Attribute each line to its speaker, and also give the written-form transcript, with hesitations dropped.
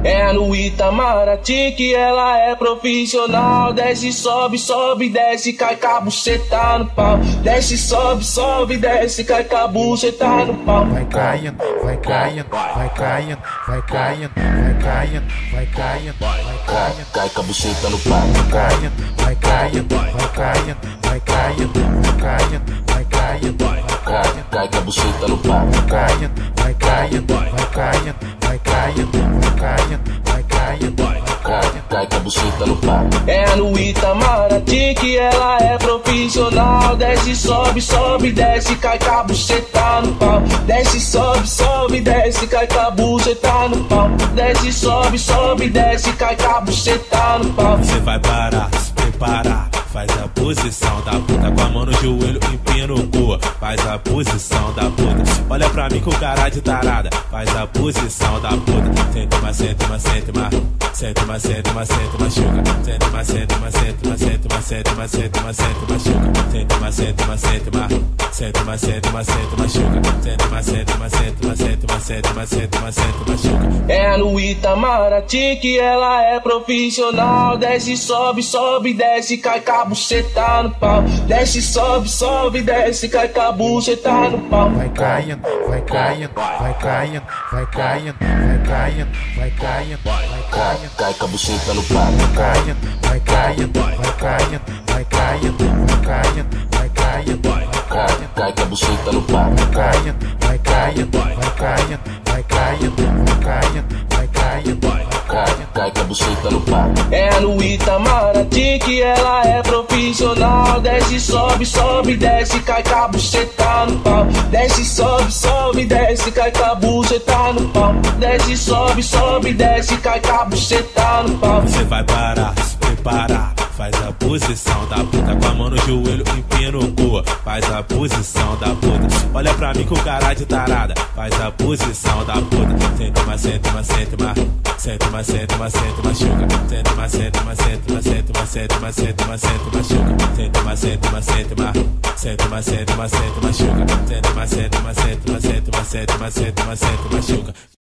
Speaker 1: É no Itamaraty que ela é profissional. Desce, sobe, sobe, desce, cai com a buceta no pau. Desce, sobe, sobe, desce, cai com a buceta no pau.
Speaker 2: Vai caindo, vai caindo, vai caindo, vai caindo, vai caindo, vai caindo, vai caindo,
Speaker 1: cai com a buceta no pau.
Speaker 2: vai caindo, vai caindo, vai caindo, vai caindo, vai caindo, vai caindo, vai caindo,
Speaker 1: Cai com a buceta no pau.
Speaker 2: vai caindo, vai caindo, vai caindo, vai caindo, vai caindo, vai caindo, vai caindo.
Speaker 1: Cai com a buceta no pau. É no Itamaraty que ela é profissional. Desce, sobe, sobe, desce, cai com a buceta no pau. Desce, sobe, sobe, desce, cai com a buceta no pau. Desce, sobe, sobe, desce, cai com a buceta no pau.
Speaker 3: Você vai parar, se preparar, faz a posição da puta. Com a mão no joelho, empina o cu, faz a posição da puta. Olha pra mim com cara de tarada, faz a posição da puta. Sente mais, sente mais, sente mais. Sente mais, sente mais, sente mais, chuca. Sente mais, sente mais, sente mais, sente mais, sente mais, sente mais, sente mais, chuca. Sente mais, sente mais, sente mais. Sente mais, sente mais, sente mais, chuca. Sente mais, sente mais, sente mais, sente mais, sente mais, sente mais, sente mais, chuca.
Speaker 1: É no Itamaraty que ela é profissional. Desce, sobe, sobe, desce, cai com a buceta no pau. Desce, sobe, sobe, desce, cai com a buceta no pau.
Speaker 2: Vai caindo, vai caindo, vai caindo, vai caindo, vai caindo, vai caindo, vai caindo,
Speaker 1: Cai com a buceta no pau.
Speaker 2: vai caindo, vai caindo, vai caindo, vai caindo, vai caindo, vai caindo, vai caindo,
Speaker 1: Cai com a buceta no pau.
Speaker 2: vai caindo, vai caindo, vai caindo, vai caindo, vai caindo, vai caindo, vai caindo.
Speaker 1: Cai com a buceta no pau. É no Itamaraty que ela é profissional. Desce, sobe, sobe, desce, cai com a buceta no pau. Desce, sobe, sobe, desce, cai com a buceta no pau. Desce, sobe, sobe, desce, cai com a buceta no pau.
Speaker 3: Você vai parar, se preparar, faz a posição da puta. Com a mão no joelho, empina o cu, faz a posição da puta. Olha pra mim com cara de tarada, faz a posição da puta. Sente mais, sente mais, sente mais. Sente mais, sente mais, sente mais, chuca. Sente mais, sente mais, sente mais, sente mais, sente mais, sente mais, sente mais, chuca. Sente mais, sente mais, sente mais. Sente mais, sente mais, sente mais, chuca. Sente mais, sente mais, sente mais, sente mais, sente mais, sente mais, sente mais, chuca.